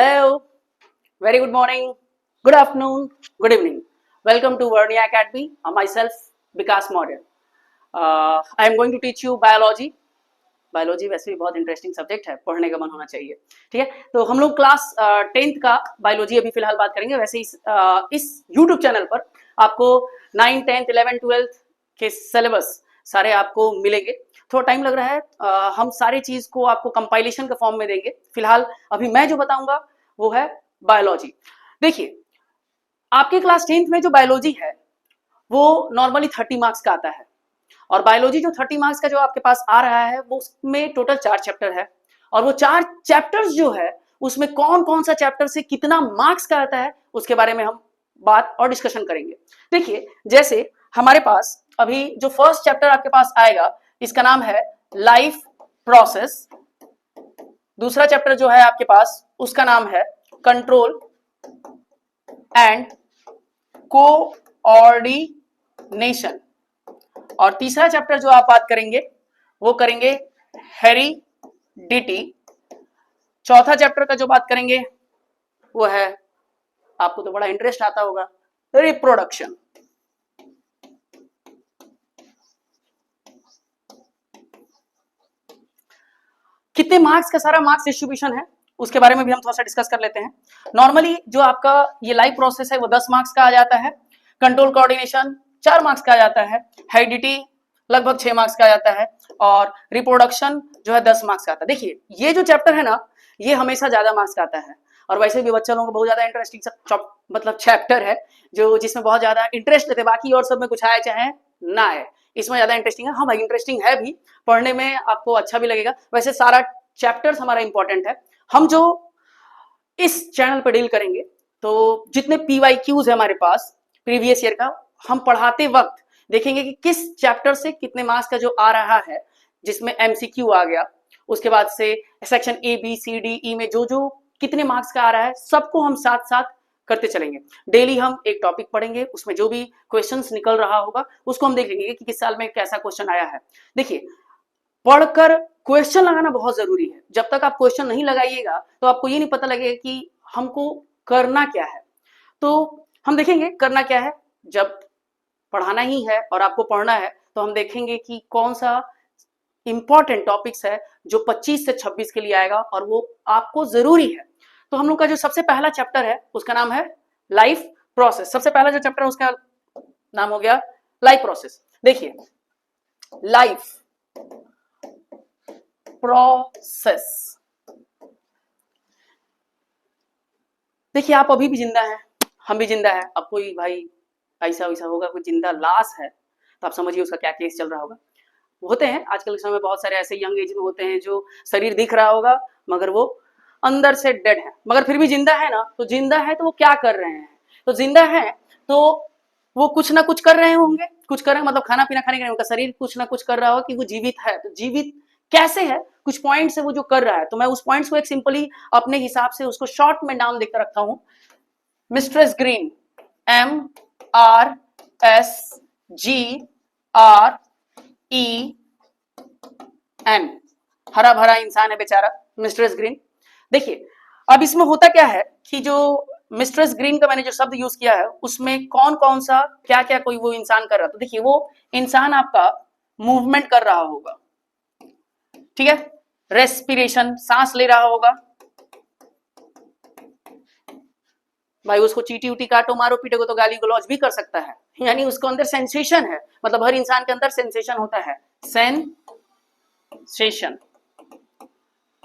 Hello, very good morning, good afternoon, good evening. Welcome to Vernia Academy. Myself, Vikas Maurya. I am going to teach you biology. Biology वैसे भी बहुत interesting subject है, पढ़ने का मन होना चाहिए। ठीक है, तो हम लोग क्लास 10th का बायोलॉजी अभी फिलहाल बात करेंगे। वैसे इस यूट्यूब चैनल पर आपको 9, 10th, 11, 12th के सिलेबस सारे आपको मिलेंगे। थोड़ा टाइम लग रहा है, हम सारी चीज को आपको कंपाइलेशन के फॉर्म में देंगे। फिलहाल अभी मैं जो बताऊंगा वो है बायोलॉजी। देखिए, आपके क्लास 10th में जो बायोलॉजी है वो नॉर्मली 30 मार्क्स का आता है, और बायोलॉजी जो 30 मार्क्स का जो आपके पास आ रहा है वो उसमें टोटल 4 चैप्टर है, और वो 4 चैप्टर्स जो है उसमें कौन कौन सा चैप्टर से कितना मार्क्स का आता है उसके बारे में हम बात और डिस्कशन करेंगे। देखिए, जैसे हमारे पास अभी जो फर्स्ट चैप्टर आपके पास आएगा इसका नाम है लाइफ प्रोसेस। दूसरा चैप्टर जो है आपके पास उसका नाम है कंट्रोल एंड कोऑर्डिनेशन, और तीसरा चैप्टर जो आप बात करेंगे वो करेंगे हेरिडिटी। चौथा चैप्टर का जो बात करेंगे वो है, आपको तो बड़ा इंटरेस्ट आता होगा, रिप्रोडक्शन। कितने मार्क्स का सारा मार्क्स डिस्ट्रीब्यूशन है उसके बारे में भी हम थोड़ा सा डिस्कस कर लेते हैं। नॉर्मली जो आपका ये लाइव प्रोसेस है वो 10 मार्क्स का आ जाता है, कंट्रोल कोऑर्डिनेशन 4 मार्क्स का आ जाता है, हेरिडिटी लगभग 6 मार्क्स का आ जाता है, और रिप्रोडक्शन जो है 10 मार्क्स का आता है। देखिए, ये जो चैप्टर है ना ये हमेशा ज्यादा मार्क्स का आता है, और वैसे भी बच्चों को बहुत ज्यादा इंटरेस्टिंग मतलब चैप्टर है जो जिसमें बहुत ज्यादा इंटरेस्ट लेते हैं। बाकी और सब में कुछ आए चाहे ना आए, इसमें ज्यादा इंटरेस्टिंग है। हाँ भाई, इंटरेस्टिंग है भी, पढ़ने में आपको अच्छा भी लगेगा। वैसे सारा चैप्टर्स हमारा इंपॉर्टेंट है। हम जो इस चैनल पर डील करेंगे तो जितने PYQs है हमारे पास प्रीवियस ईयर का, हम पढ़ाते वक्त देखेंगे कि किस चैप्टर से कितने मार्क्स का जो आ रहा है, जिसमें MCQ आ गया, उसके बाद से सेक्शन ABCDE में जो जो कितने मार्क्स का आ रहा है सबको हम साथ साथ करते चलेंगे। डेली हम एक टॉपिक पढ़ेंगे, उसमें जो भी क्वेश्चंस निकल रहा होगा उसको हम देखेंगे कि किस साल में कैसा क्वेश्चन आया है। देखिए, पढ़कर क्वेश्चन लगाना बहुत जरूरी है। जब तक आप क्वेश्चन नहीं लगाइएगा तो आपको ये नहीं पता लगेगा कि हमको करना क्या है। तो हम देखेंगे करना क्या है। जब पढ़ाना ही है और आपको पढ़ना है तो हम देखेंगे कि कौन सा इंपॉर्टेंट टॉपिक्स है जो 25 से 26 के लिए आएगा और वो आपको जरूरी है। तो हम लोग का जो सबसे पहला चैप्टर है उसका नाम है लाइफ प्रोसेस। सबसे पहला जो चैप्टर है उसका नाम हो गया लाइफ प्रोसेस। देखिए, लाइफ प्रोसेस, देखिए आप अभी भी जिंदा हैं, हम भी जिंदा है। अब कोई भाई ऐसा वैसा होगा, कोई जिंदा लाश है तो आप समझिए उसका क्या केस चल रहा होगा। होते हैं आजकल के समय में बहुत सारे ऐसे यंग एज में होते हैं जो शरीर दिख रहा होगा मगर वो अंदर से डेड है, मगर फिर भी जिंदा है ना। तो जिंदा है तो वो क्या कर रहे हैं, तो जिंदा है तो वो कुछ ना कुछ कर रहे होंगे। कुछ कर रहे हैं मतलब खाना पीना खाने के लिए, उनका शरीर कुछ ना कुछ कर रहा होगा कि वो जीवित है। तो जीवित कैसे है, कुछ पॉइंट से वो जो कर रहा है। तो मैं उस पॉइंट्स को एक सिंपली अपने हिसाब से उसको शॉर्ट में नाम देकर रखता हूं, मिस्ट्रेस ग्रीन, MRSGREN, हरा भरा इंसान है बेचारा मिस्ट्रेस ग्रीन। देखिए, अब इसमें होता क्या है कि जो मिस्ट्रेस ग्रीन का मैंने जो शब्द यूज किया है उसमें कौन कौन सा क्या क्या कोई वो इंसान कर रहा है। तो देखिए, वो इंसान आपका मूवमेंट कर रहा होगा, ठीक है, रेस्पिरेशन, सांस ले रहा होगा। भाई उसको चीटी उटी काटो मारो पीटो तो गाली गलौज भी कर सकता है, यानी उसको अंदर सेंसेशन है। मतलब हर इंसान के अंदर सेंसेशन होता है, सेंसेशन।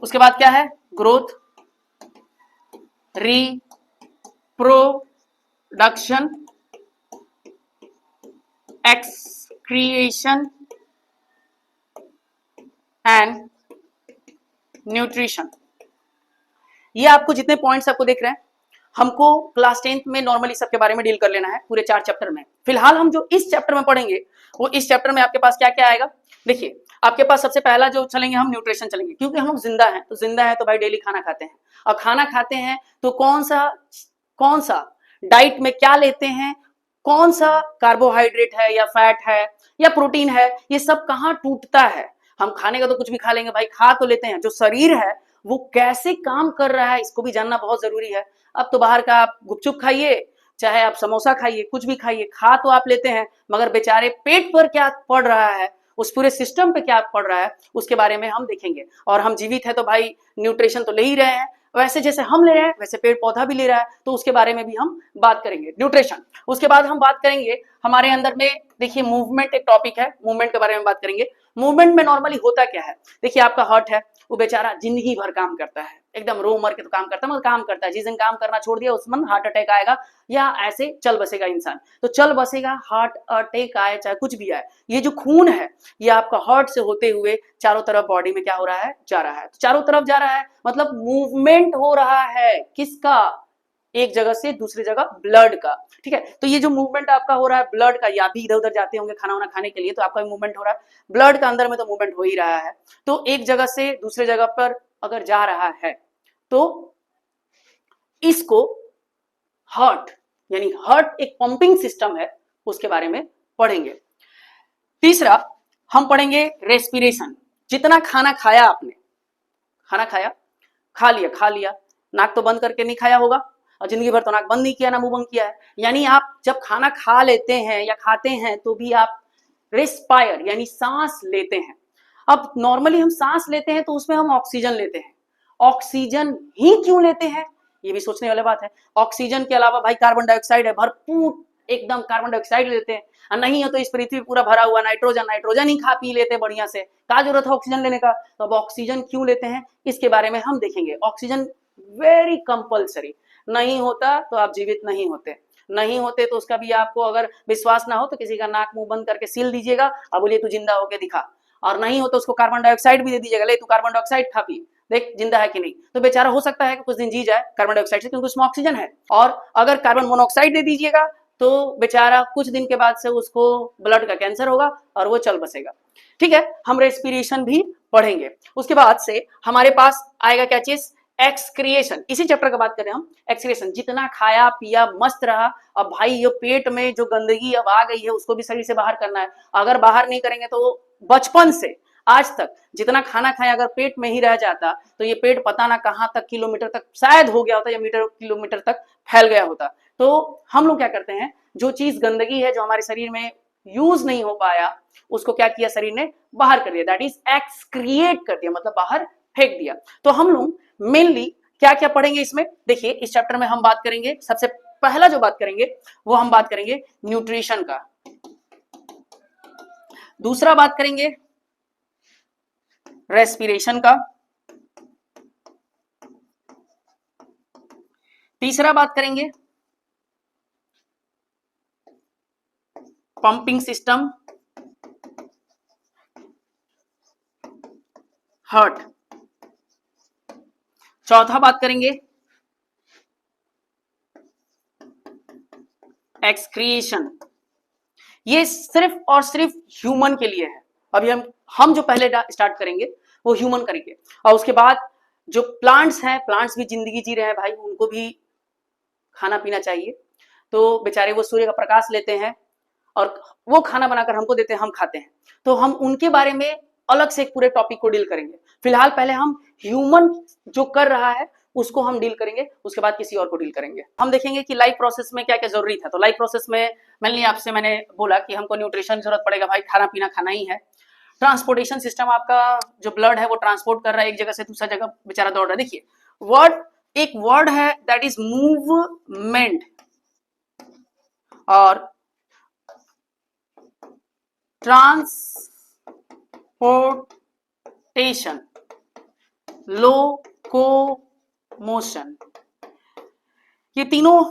उसके बाद क्या है, growth, reproduction, excretion and nutrition. ये आपको जितने पॉइंट्स आपको देख रहे हैं, हमको क्लास 10th में नॉर्मली सबके बारे में डील कर लेना है पूरे 4 चैप्टर में। फिलहाल हम जो इस चैप्टर में पढ़ेंगे वो इस चैप्टर में आपके पास क्या क्या आएगा। देखिए, आपके पास सबसे पहला जो चलेंगे हम न्यूट्रिशन चलेंगे, क्योंकि हम लोग जिंदा हैं। तो जिंदा है तो भाई डेली खाना खाते हैं, और खाना खाते हैं तो कौन सा डाइट में क्या लेते हैं, कौन सा कार्बोहाइड्रेट है या फैट है या प्रोटीन है, ये सब कहाँ टूटता है। हम खाने का तो कुछ भी खा लेंगे भाई, खा तो लेते हैं, जो शरीर है वो कैसे काम कर रहा है इसको भी जानना बहुत जरूरी है। अब तो बाहर का आप गुपचुप खाइए, चाहे आप समोसा खाइए, कुछ भी खाइए, खा तो आप लेते हैं, मगर बेचारे पेट पर क्या पड़ रहा है, उस पूरे सिस्टम पे क्या पड़ रहा है, उसके बारे में हम देखेंगे। और हम जीवित है तो भाई न्यूट्रिशन तो ले ही रहे हैं, वैसे जैसे हम ले रहे हैं वैसे पेड़ पौधा भी ले रहा है, तो उसके बारे में भी हम बात करेंगे, न्यूट्रिशन। उसके बाद हम बात करेंगे हमारे अंदर में, देखिए मूवमेंट एक टॉपिक है, मूवमेंट के बारे में बात करेंगे। मूवमेंट में नॉर्मली होता क्या है, देखिए आपका हार्ट है, वो बेचारा जिंदगी भर काम करता है, एकदम रो मर के तो काम करता है, मगर काम करता है, जिस दिन काम करना छोड़ दिया उस दिन हार्ट अटैक आएगा, या ऐसे चल बसेगा इंसान, तो चल बसेगा, हार्ट अटैक आए चाहे कुछ भी आए, ये जो खून है ये आपका हार्ट से होते हुए चारों तरफ बॉडी में क्या हो रहा है, जा रहा है, तो चारों तरफ जा रहा है मतलब मूवमेंट हो रहा है, किसका, एक जगह से दूसरी जगह, ब्लड का, ठीक है। तो ये जो मूवमेंट आपका हो रहा है ब्लड का, या भी इधर उधर जाते होंगे खाना वाना खाने के लिए, तो आपका मूवमेंट हो रहा है, ब्लड का अंदर में तो मूवमेंट हो ही रहा है, तो एक जगह से दूसरी जगह पर अगर जा रहा है तो इसको हार्ट, यानी हार्ट एक पंपिंग सिस्टम है, उसके बारे में पढ़ेंगे। तीसरा हम पढ़ेंगे रेस्पिरेशन। जितना खाना खाया आपने, खाना खाया, खा लिया, नाक तो बंद करके नहीं खाया होगा, और जिंदगी भर तो नाक बंद नहीं किया ना मुंह बंद किया है, यानी आप जब खाना खा लेते हैं या खाते हैं तो भी आप रेस्पायर यानी सांस लेते हैं। अब नॉर्मली हम सांस लेते हैं तो उसमें हम ऑक्सीजन लेते हैं, ऑक्सीजन ही क्यों लेते हैं ये भी सोचने वाली बात है। ऑक्सीजन के अलावा भाई कार्बन डाइऑक्साइड है, भरपूर एकदम कार्बन डाइऑक्साइड लेते हैं, और नहीं हो तो इस पृथ्वी पूरा भरा हुआ नाइट्रोजन, नाइट्रोजन ही खा पी लेते हैं बढ़िया से, क्या जरूरत है ऑक्सीजन लेने का। तो अब ऑक्सीजन क्यों लेते हैं इसके बारे में हम देखेंगे। ऑक्सीजन वेरी कंपल्सरी, नहीं होता तो आप जीवित नहीं होते, नहीं होते तो उसका भी आपको अगर विश्वास ना हो तो किसी का नाक मुंह बंद करके सील दीजिएगा और बोलिए तू जिंदा होके दिखा, और नहीं हो तो उसको कार्बन डाइऑक्साइड भी दे दीजिएगा, ले तू कार्बन डाइऑक्साइड खा पी देख जिंदा है कि नहीं, तो बेचारा हो सकता है कि कुछ दिन जी जाए कार्बन डाइऑक्साइड से, क्योंकि उसमें ऑक्सीजन है। और अगर कार्बन मोनोऑक्साइड दे दीजिएगा तो बेचारा कुछ दिन के बाद से उसको ब्लड का कैंसर होगा और वो चल बसेगा, ठीक है। हम रेस्पिरेशन भी पढ़ेंगे। उसके बाद से हमारे पास आएगा क्या चीज, एक्सक्रिएशन। इसी चैप्टर का बात करें हम, एक्सक्रिएशन। जितना खाया पिया मस्त रहा, अब भाई ये पेट में जो गंदगी अब आ गई है उसको भी शरीर से बाहर करना है, अगर बाहर नहीं करेंगे तो बचपन से आज तक जितना खाना खाया अगर पेट में ही रह जाता तो ये पेट पता ना कहां तक, किलोमीटर तक शायद हो गया होता, या मीटर किलोमीटर तक फैल गया होता। तो हम लोग क्या करते हैं, जो चीज गंदगी है जो हमारे शरीर में यूज नहीं हो पाया उसको क्या किया, शरीर ने बाहर कर दिया, दैट इज एक्सक्रिएट कर दिया, मतलब बाहर फेंक दिया। तो हम लोग मेनली क्या क्या पढ़ेंगे इसमें, देखिए इस चैप्टर में हम बात करेंगे, सबसे पहला जो बात करेंगे वो हम बात करेंगे न्यूट्रिशन का, दूसरा बात करेंगे रेस्पिरेशन का, तीसरा बात करेंगे पंपिंग सिस्टम, हार्ट, चौथा बात करेंगे एक्सक्रिएशन। ये सिर्फ और सिर्फ ह्यूमन के लिए है। अभी हम जो पहले स्टार्ट करेंगे वो ह्यूमन करेंगे, और उसके बाद जो प्लांट्स हैं, प्लांट्स भी जिंदगी जी रहे हैं भाई, उनको भी खाना पीना चाहिए, तो बेचारे वो सूर्य का प्रकाश लेते हैं और वो खाना बनाकर हमको देते हैं, हम खाते हैं, तो हम उनके बारे में अलग से एक पूरे टॉपिक को डील करेंगे। फिलहाल पहले हम ह्यूमन जो कर रहा है उसको हम डील करेंगे, उसके बाद किसी और को डील करेंगे। हम देखेंगे कि लाइफ प्रोसेस में क्या क्या जरूरी था। तो लाइफ प्रोसेस में मेनली आपसे मैंने बोला कि हमको न्यूट्रिशन जरूरत पड़ेगा, भाई खाना पीना खाना ही है। ट्रांसपोर्टेशन सिस्टम, आपका जो ब्लड है वो ट्रांसपोर्ट कर रहा है एक जगह से दूसरा जगह, बेचारा दौड़ रहा है। देखिए वर्ड, एक वर्ड है दैट इज मूवमेंट, और ट्रांसपोर्टेशन, लोकोमोशन, ये तीनों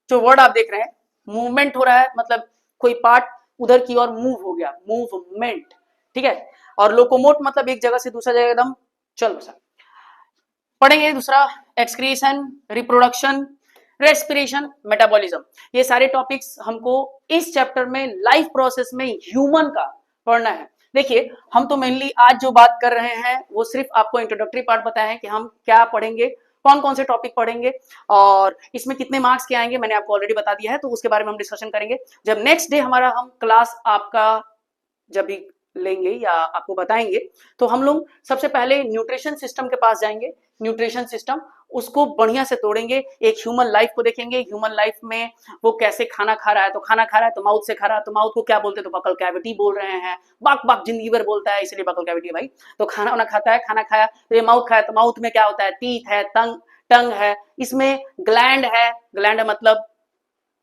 जो वर्ड आप देख रहे हैं, मूवमेंट हो रहा है मतलब कोई पार्ट उधर की ओर मूव हो गया, मूवमेंट, ठीक है। और लोकोमोट मतलब एक जगह से दूसरा जगह एकदम चल बसा। पढ़ेंगे दूसरा एक्सक्रीशन, रिप्रोडक्शन, रेस्पिरेशन, मेटाबॉलिज्म। ये सारे टॉपिक्स हमको इस चैप्टर में लाइफ प्रोसेस में ह्यूमन का पढ़ना है। देखिए हम तो मेनली आज जो बात कर रहे हैं वो सिर्फ आपको इंट्रोडक्टरी पार्ट बताया है कि हम क्या पढ़ेंगे, कौन कौन से टॉपिक पढ़ेंगे और इसमें कितने मार्क्स के आएंगे, मैंने आपको ऑलरेडी बता दिया है, तो उसके बारे में हम डिस्कशन करेंगे जब नेक्स्ट डे हमारा हम क्लास आपका जब भी लेंगे या आपको बताएंगे। तो हम लोग सबसे पहले न्यूट्रिशन सिस्टम के पास जाएंगे। न्यूट्रिशन सिस्टम, उसको बढ़िया से तोड़ेंगे, एक ह्यूमन लाइफ को देखेंगे। ह्यूमन लाइफ में वो कैसे खाना खा रहा है, तो खाना खा रहा है तो माउथ से खा रहा है, तो माउथ को क्या बोलते हैं, तो बकल कैविटी बोल रहे हैं। बाक बाक जिंदगी भर बोलता है, इसलिए बकल कैविटी है भाई। तो खाना वाना खाता है, खाना खाया तो ये माउथ खाया, तो माउथ में क्या होता है, टीथ है, टंग है, इसमें ग्लैंड है।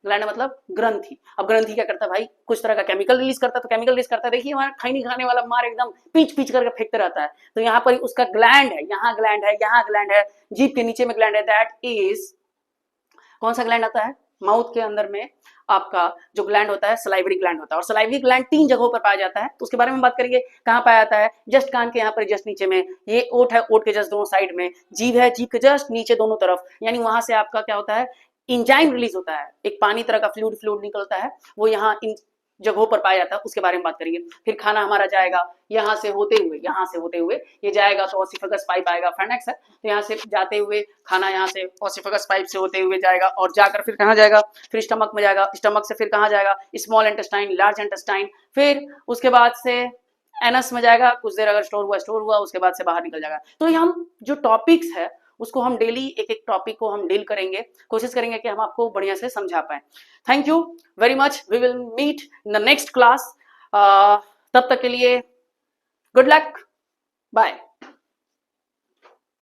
ग्लैंड मतलब ग्रंथि। अब ग्रंथि क्या करता है भाई, कुछ तरह का केमिकल रिलीज करता है। तो केमिकल रिलीज करता है, देखिए हमारा खैनी खाने वाला मार एकदम पीच पीच करके फेंकते रहता है। तो यहाँ पर उसका ग्लैंड है, यहाँ ग्लैंड है, यहाँ ग्लैंड है, जीभ के नीचे में ग्लैंड है। दैट इज, कौन सा ग्लैंड आता है, माउथ के अंदर में आपका जो ग्लैंड होता है सलाइवरी ग्लैंड होता है। और सलाइवरी ग्लैंड 3 जगहों पर पाया जाता है, तो उसके बारे में बात करेंगे। कहाँ पाया जाता है, जस्ट कान के यहाँ पर जस्ट नीचे में, ये ओठ है, ओठ के जस्ट दोनों साइड में, जीभ है, जीभ के जस्ट नीचे दोनों तरफ, यानी वहां से आपका क्या होता है, इंजाइम रिलीज होता है, एक पानी तरह का फ्लूइड निकलता है, वो यहाँ इन जगहों पर पाया जाता है, उसके बारे में बात करेंगे। फिर खाना हमारा जाएगा यहाँ से होते हुए ये जाएगा तो ऑसिफेगस पाइप आएगा, फ्रेंड्स है, तो यहाँ से जाते हुए खाना यहाँ से ऑसिफेगस पाइप से होते हुए जाएगा और जाकर फिर कहाँ जाएगा, फिर स्टमक में जाएगा, स्टमक से फिर कहाँ जाएगा, स्मॉल इंटेस्टाइन, लार्ज इंटेस्टाइन, फिर उसके बाद से एनस में जाएगा, कुछ देर अगर स्टोर हुआ उसके बाद से बाहर निकल जाएगा। तो ये हम जो टॉपिक्स है उसको हम डेली एक एक टॉपिक को हम डील करेंगे, कोशिश करेंगे कि हम आपको बढ़िया से समझा पाए। Thank you very much, we will meet in the next class. तब तक के लिए गुड लक, बाय।